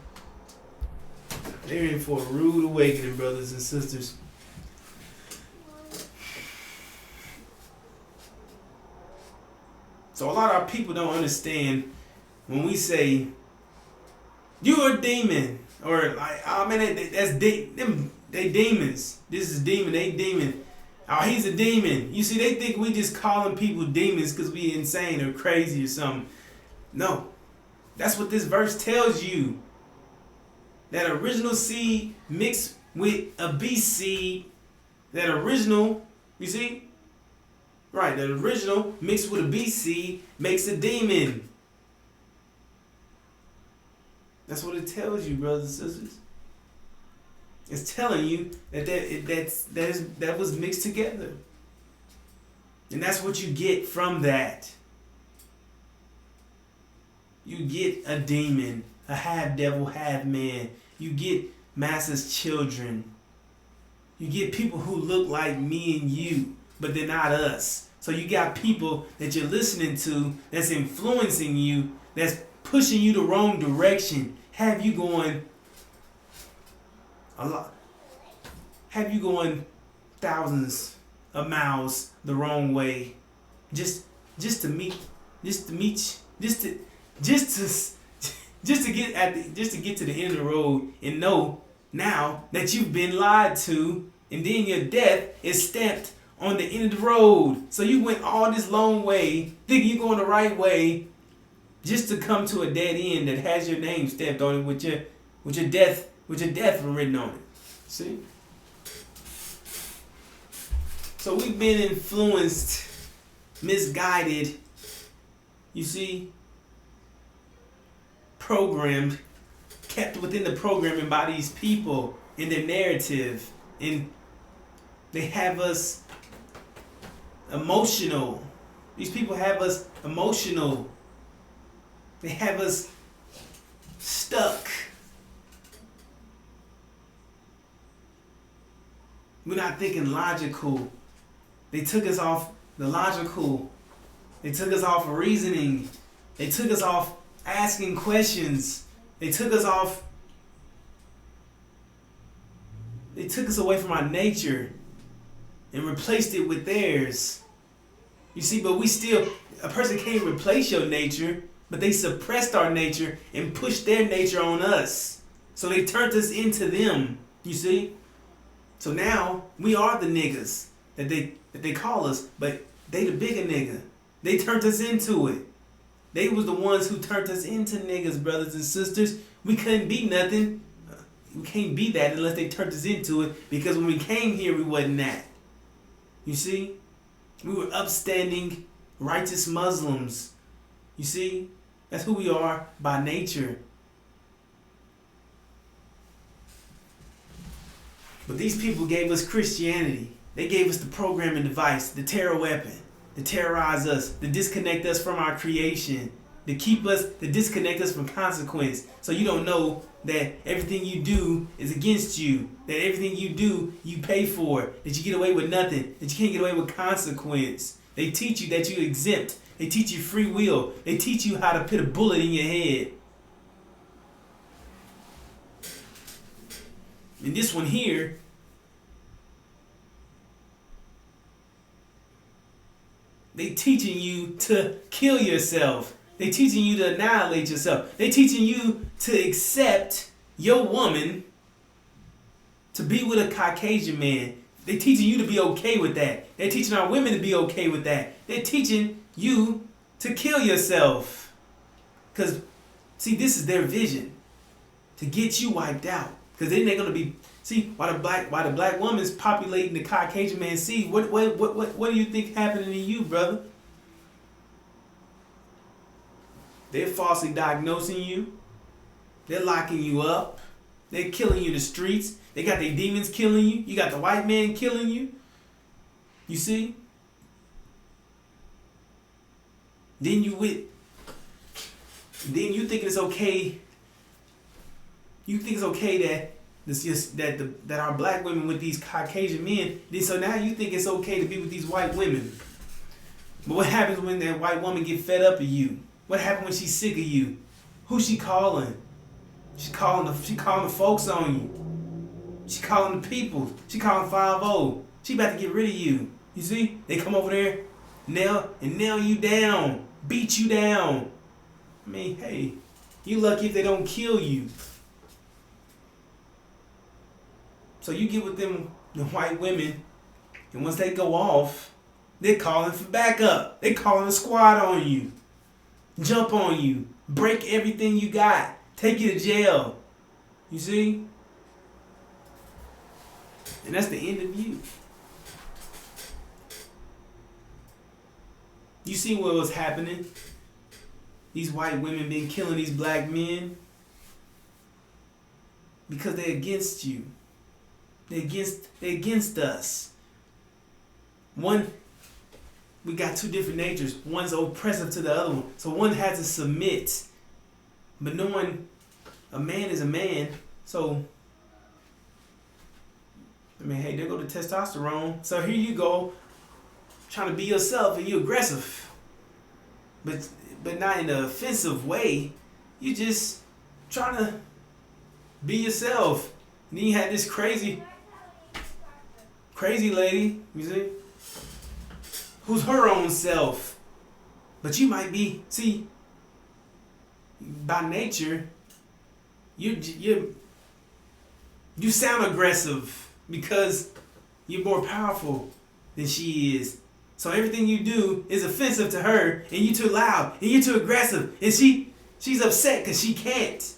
They're in for a rude awakening, brothers and sisters. So a lot of our people don't understand when we say you're a demon, or like, oh man, they demons. This is demon, they demon. Oh, he's a demon. You see, they think we just calling people demons because we insane or crazy or something. No, that's what this verse tells you. That original seed mixed with a beast seed. That original, you see? Right, the original mixed with a beast seed makes a demon. That's what it tells you, brothers and sisters. It's telling you that was mixed together. And that's what you get from that. You get a demon, a half devil, half man. You get master's children. You get people who look like me and you, but they're not us. So you got people that you're listening to that's influencing you, that's pushing you the wrong direction. Have you going thousands of miles the wrong way, just to get to the end of the road and know now that you've been lied to, and then your death is stamped on the end of the road. So you went all this long way thinking you're going the right way, just to come to a dead end that has your name stamped on it with your death written on it. See? So we've been influenced, misguided, you see, programmed, kept within the programming by these people in their narrative, and they have us emotional. These people have us emotional. They have us stuck. We're not thinking logical. They took us off the logical. They took us off reasoning. They took us off asking questions. They took us away from our nature and replaced it with theirs. You see, but a person can't replace your nature, but they suppressed our nature and pushed their nature on us. So they turned us into them, you see? So now we are the niggas that they call us, but they the bigger nigga. They turned us into it. They was the ones who turned us into niggas, brothers and sisters. We couldn't be nothing. We can't be that unless they turned us into it, because when we came here, we wasn't that. You see? We were upstanding, righteous Muslims. You see? That's who we are by nature. But these people gave us Christianity. They gave us the programming device, the terror weapon, to terrorize us, to disconnect us from our creation, to disconnect us from consequence. So you don't know that everything you do is against you, that everything you do, you pay for, that you get away with nothing, that you can't get away with consequence. They teach you that you're exempt. They teach you free will. They teach you how to put a bullet in your head. And this one here, they teaching you to kill yourself. They teaching you to annihilate yourself. They teaching you to accept your woman to be with a Caucasian man. They teaching you to be okay with that. They're teaching our women to be okay with that. They're teaching you to kill yourself. Because, see, this is their vision. To get you wiped out. Because then they're going to be, see, while the black woman's populating the Caucasian man's seed, what do you think happening to you, brother? They're falsely diagnosing you. They're locking you up. They're killing you in the streets. They got their demons killing you. You got the white man killing you. You see? Then you think it's okay You think it's okay that this just that our black women with these Caucasian men. Then so now you think it's okay to be with these white women. But what happens when that white woman get fed up of you? What happens when she's sick of you? Who she calling? She calling the folks on you. She calling the people. She calling 5-0. She about to get rid of you. You see? They come over there, nail you down, beat you down. I mean, hey, you lucky if they don't kill you. So you get with them, the white women, and once they go off, they're calling for backup. They calling a squad on you, jump on you, break everything you got, take you to jail. You see? And that's the end of you. You see what was happening? These white women been killing these black men because they're against you. They're against us. One, we got two different natures. One's oppressive to the other one. So one has to submit. But knowing a man is a man, so I mean, hey, there go the testosterone. So here you go, trying to be yourself and you aggressive. But not in an offensive way. You just trying to be yourself. And then you had this crazy lady, you see, who's her own self. But you might be, see, by nature, you sound aggressive because you're more powerful than she is. So everything you do is offensive to her, and you're too loud, and you're too aggressive, and she's upset because she can't.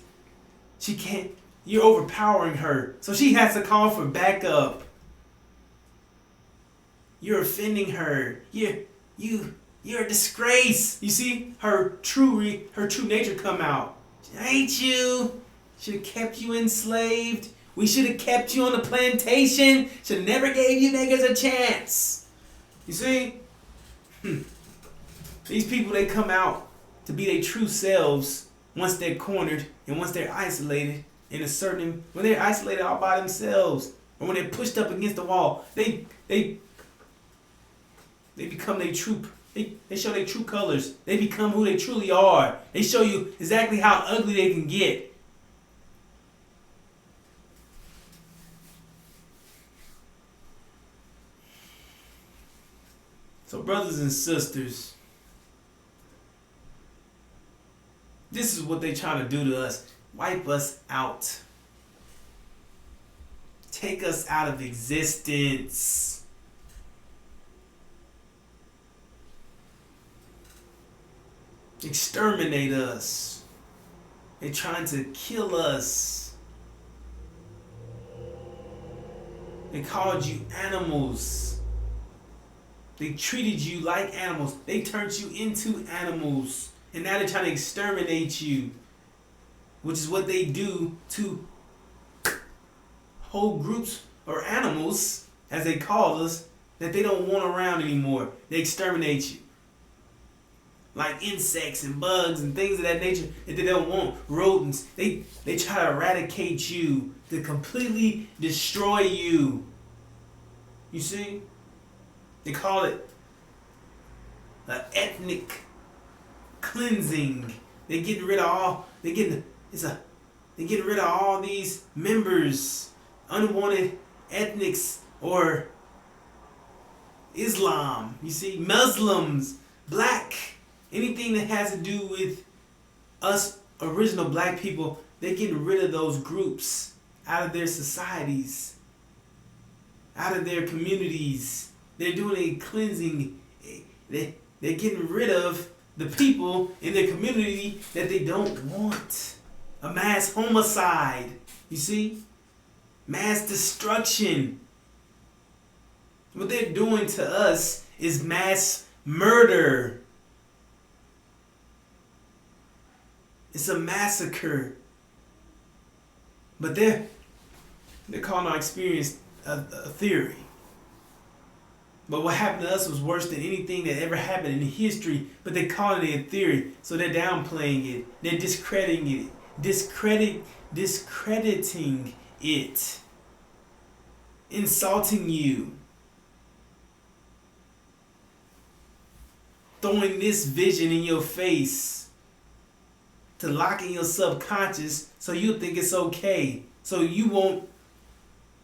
You're overpowering her, so she has to call for backup. You're offending her. You're a disgrace. You see her true nature come out. I hate you. Should have kept you enslaved. We should have kept you on the plantation. Should have never gave you niggas a chance. You see? These people, they come out to be their true selves once they're cornered and once they're isolated when they're isolated all by themselves or when they're pushed up against the wall. They become their true. They show their true colors. They become who they truly are. They show you exactly how ugly they can get. So brothers and sisters, this is what they trying to do to us. Wipe us out. Take us out of existence. Exterminate us. They're trying to kill us. They called you animals. They treated you like animals. They turned you into animals. And now they're trying to exterminate you. Which is what they do to whole groups or animals, as they call us, that they don't want around anymore. They exterminate you. Like insects and bugs and things of that nature that they don't want. Rodents. They try to eradicate you. To completely destroy you. You see? They call it an ethnic cleansing. They're getting rid of all these members, unwanted ethnics or Islam. You see, Muslims, black, anything that has to do with us original black people. They're getting rid of those groups out of their societies, out of their communities. They're doing a cleansing. They're getting rid of the people in their community that they don't want. A mass homicide. You see? Mass destruction. What they're doing to us is mass murder. It's a massacre. But they're calling our experience a theory. But what happened to us was worse than anything that ever happened in history. But they're calling it a theory. So they're downplaying it. They're discrediting it. discrediting it, insulting you, throwing this vision in your face to lock in your subconscious so you'll think it's okay. So you won't,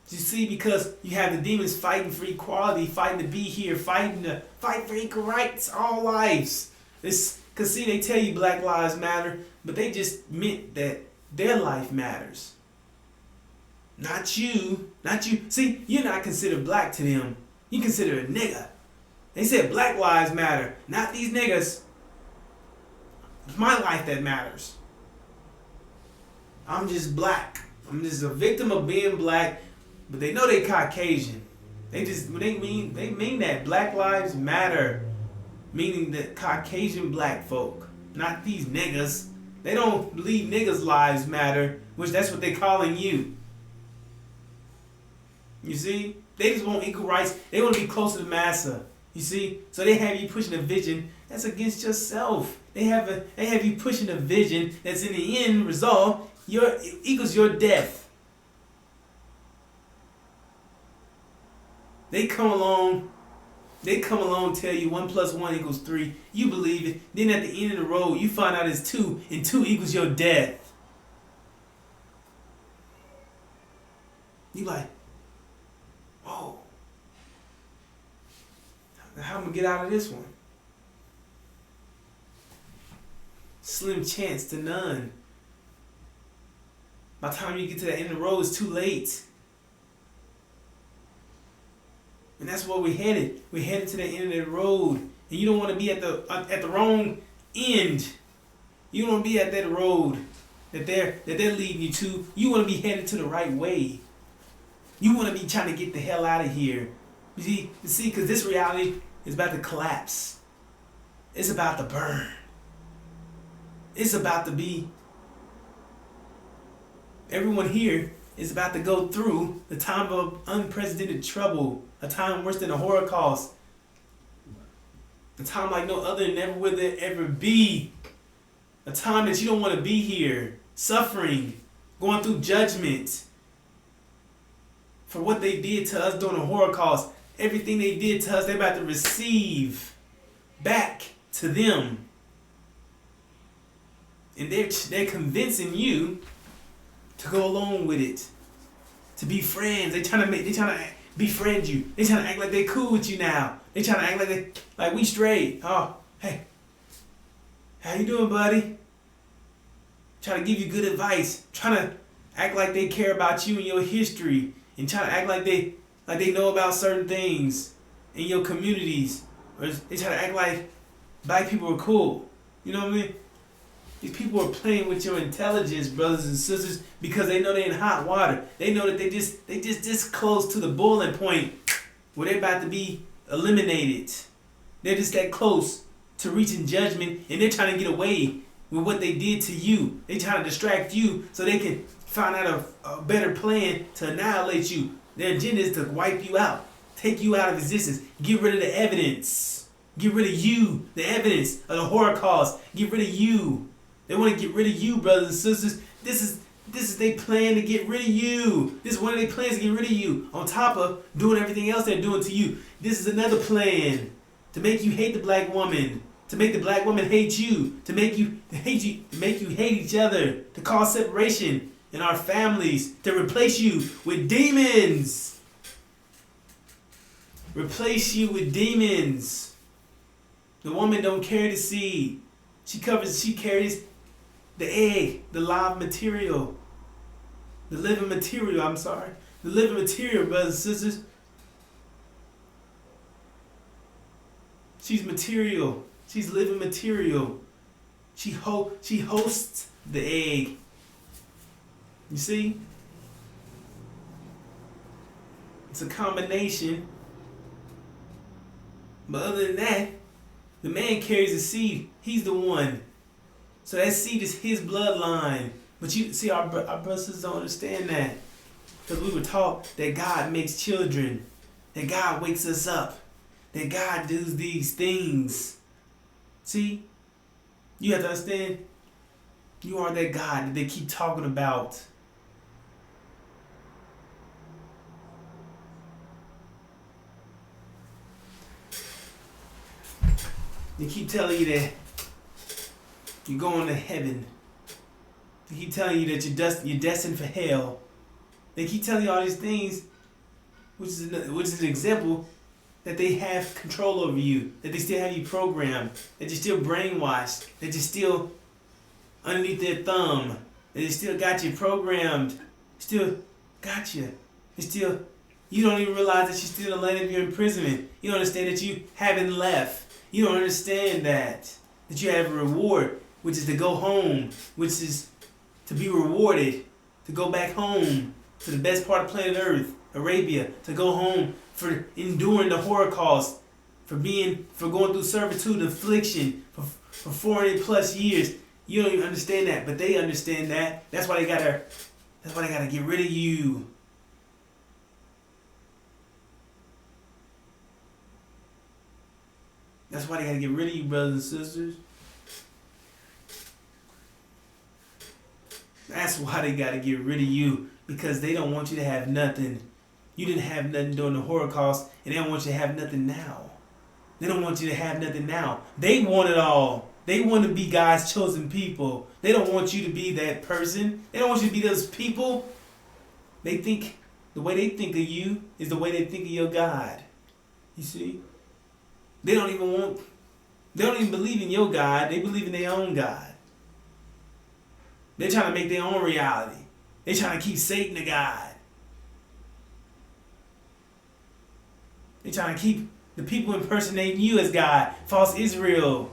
you see, because you have the demons fighting for equality, fighting to be here, fighting to fight for equal rights, all lives. It's because, see, they tell you Black Lives Matter, but they just meant that their life matters. Not you. Not you. See, you're not considered black to them. You consider a nigga. They said Black Lives Matter, not these niggas. It's my life that matters. I'm just black. I'm just a victim of being black, but they know they Caucasian. They mean that Black Lives Matter, meaning that Caucasian black folk, not these niggas. They don't believe niggas' lives matter, which that's what they calling you. You see? They just want equal rights. They want to be close to the massa. You see? So they have you pushing a vision that's against yourself. They have you pushing a vision that's in the end result equals your death. They come along, tell you 1 + 1 = 3. You believe it. Then at the end of the road, you find out it's 2, and 2 equals your death. You like, whoa. How am I gonna get out of this one? Slim chance to none. By the time you get to the end of the road, it's too late. And that's where we're headed. We're headed to the end of the road. And you don't want to be at the wrong end. You don't want to be at that road that they're leading you to. You want to be headed to the right way. You want to be trying to get the hell out of here. You see, because this reality is about to collapse. It's about to burn. It's about to be. Everyone here is about to go through the time of unprecedented trouble, a time worse than the Holocaust, a time like no other, never will there ever be, a time that you don't want to be here, suffering, going through judgment for what they did to us during the Holocaust. Everything they did to us, they're about to receive back to them. And they're convincing you to go along with it, to be friends. They trying to befriend you. They trying to act like they cool with you now. They trying to act like we straight. Oh, hey, how you doing, buddy? Trying to give you good advice. Trying to act like they care about you and your history, and trying to act like they know about certain things in your communities. Or they try to act like black people are cool. You know what I mean? These people are playing with your intelligence, brothers and sisters, because they know they're in hot water. They know that they just this close to the boiling point where they're about to be eliminated. They're just that close to reaching judgment, and they're trying to get away with what they did to you. They're trying to distract you so they can find out a better plan to annihilate you. Their agenda is to wipe you out, take you out of existence, get rid of the evidence, get rid of you, the evidence of the Holocaust, get rid of you. They want to get rid of you, brothers and sisters. This is their plan to get rid of you. This is one of their plans to get rid of you. On top of doing everything else they're doing to you. This is another plan to make you hate the black woman. To make the black woman hate you. To make you hate each other. To cause separation in our families. To replace you with demons. Replace you with demons. The woman don't carry the seed. She carries the egg, the live material. The living material, The living material, brothers and sisters. She's material. She's living material. She hosts the egg. You see? It's a combination. But other than that, the man carries the seed. He's the one. So that seed is his bloodline. But you see, our brothers don't understand that. Because we were taught that God makes children. That God wakes us up. That God does these things. See? You have to understand. You are that God that they keep talking about. They keep telling you that you're going to heaven. They keep telling you that you're destined for hell. They keep telling you all these things, which is an example that they have control over you, that they still have you programmed, that you're still brainwashed, that you're still underneath their thumb, that they still got you programmed, still got you. You don't even realize that you're still in the land of your imprisonment. You don't understand that you haven't left. You don't understand that you have a reward, which is to go home, which is to be rewarded, to go back home to the best part of planet Earth, Arabia, to go home for enduring the Holocaust, for going through servitude, affliction for 400 plus years. You don't even understand that, but they understand that. That's why they gotta get rid of you. That's why they gotta get rid of you, brothers and sisters. That's why they gotta get rid of you, because they don't want you to have nothing. You didn't have nothing during the Holocaust, and they don't want you to have nothing now. They don't want you to have nothing now. They want it all. They want to be God's chosen people. They don't want you to be that person. They don't want you to be those people. They think, the way they think of you is the way they think of your God. You see? They don't even believe in your God. They believe in their own God. They're trying to make their own reality. They're trying to keep Satan a God. They're trying to keep the people impersonating you as God. False Israel.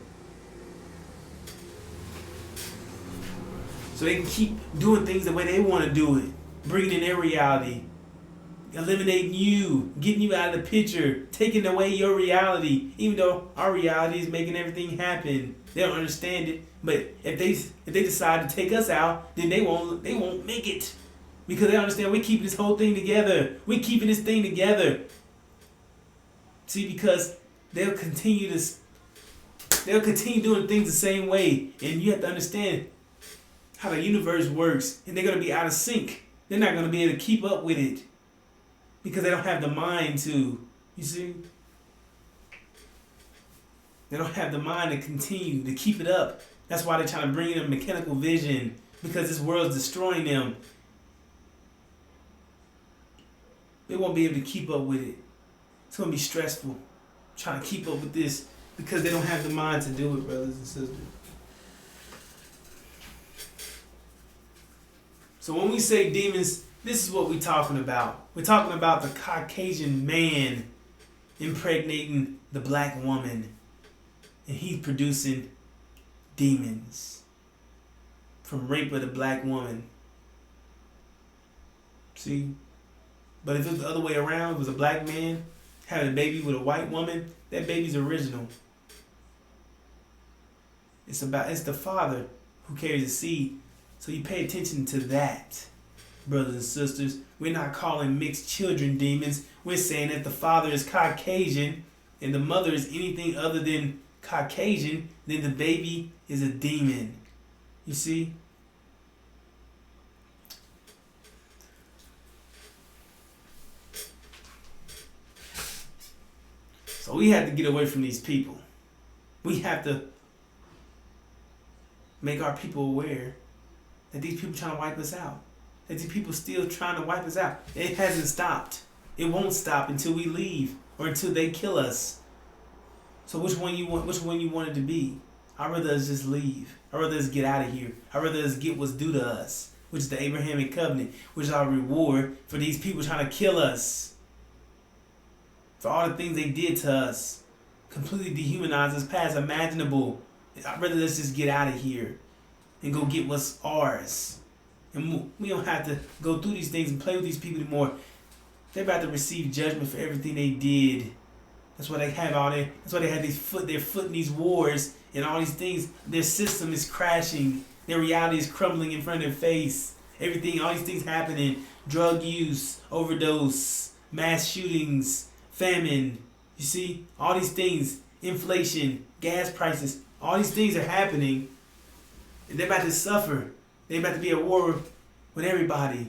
So they can keep doing things the way they want to do it. Bringing in their reality. Eliminating you. Getting you out of the picture. Taking away your reality. Even though our reality is making everything happen. They don't understand it. But if they decide to take us out, then they won't make it. Because they understand we're keeping this whole thing together. We're keeping this thing together. See, because they'll continue doing things the same way. And you have to understand how the universe works. And they're going to be out of sync. They're not going to be able to keep up with it. Because they don't have the mind to. You see? They don't have the mind to continue, to keep it up. That's why they're trying to bring in a mechanical vision. Because this world's destroying them. They won't be able to keep up with it. It's going to be stressful trying to keep up with this because they don't have the mind to do it, brothers and sisters. So when we say demons, this is what we're talking about. We're talking about the Caucasian man impregnating the black woman. And he's producing demons from rape of the black woman. See? But if it was the other way around, it was a black man having a baby with a white woman, that baby's original. It's the father who carries the seed. So you pay attention to that, brothers and sisters. We're not calling mixed children demons. We're saying that the father is Caucasian and the mother is anything other than Caucasian, then the baby is a demon. You see? So we have to get away from these people. We have to make our people aware that these people are trying to wipe us out. That these people still trying to wipe us out. It hasn't stopped. It won't stop until we leave or until they kill us. So which one you want it to be? I'd rather us just leave. I'd rather us get out of here. I'd rather us get what's due to us, which is the Abrahamic covenant, which is our reward for these people trying to kill us. For all the things they did to us. Completely dehumanize us past imaginable. I'd rather us just get out of here and go get what's ours. And we don't have to go through these things and play with these people anymore. They're about to receive judgment for everything they did. That's why they have all their. That's why they have their foot in these wars and all these things. Their system is crashing. Their reality is crumbling in front of their face. Everything, all these things happening. Drug use, overdose, mass shootings, famine. You see, all these things, inflation, gas prices. All these things are happening And they're about to suffer. They're about to be at war with everybody.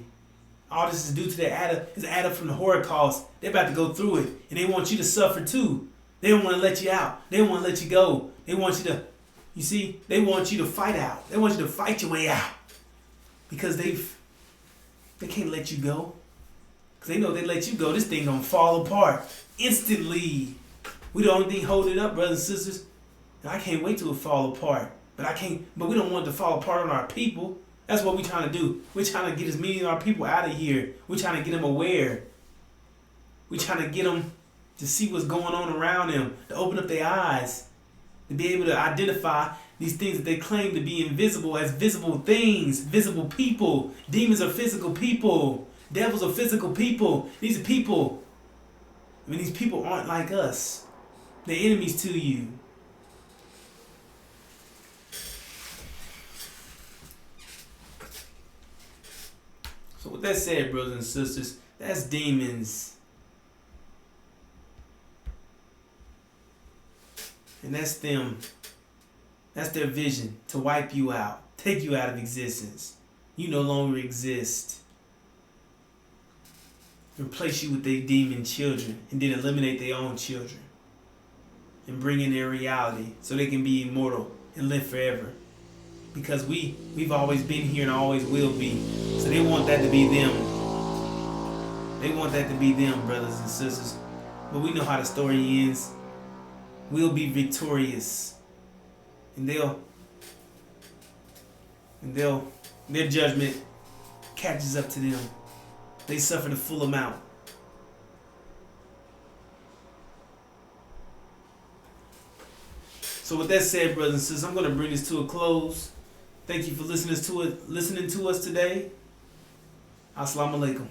All this is due to the added from the Holocaust. They're about to go through it. And they want you to suffer too. They don't want to let you out. They don't want to let you go. They want you to, you see, they want you to fight out. They want you to fight your way out. Because they can't let you go. Because they know if they let you go, this thing gonna fall apart instantly. We the only thing holding it up, brothers and sisters. And I can't wait till it fall apart. But we don't want it to fall apart on our people. That's what we're trying to do. We're trying to get as many of our people out of here. We're trying to get them aware. We're trying to get them to see what's going on around them, to open up their eyes, to be able to identify these things that they claim to be invisible as visible things, visible people. Demons are physical people. Devils are physical people. These are people. I mean, these people aren't like us. They're enemies to you. So with that said, brothers and sisters, that's demons. And that's them. That's their vision, to wipe you out, take you out of existence. You no longer exist. Replace you with their demon children, and then eliminate their own children. And bring in their reality so they can be immortal and live forever. Because we've always been here and always will be. So they want that to be them. They want that to be them, brothers and sisters. But we know how the story ends. We'll be victorious. And their judgment catches up to them. They suffer the full amount. So with that said, brothers and sisters, I'm going to bring this to a close. Thank you for listening to us today. Assalamu alaikum.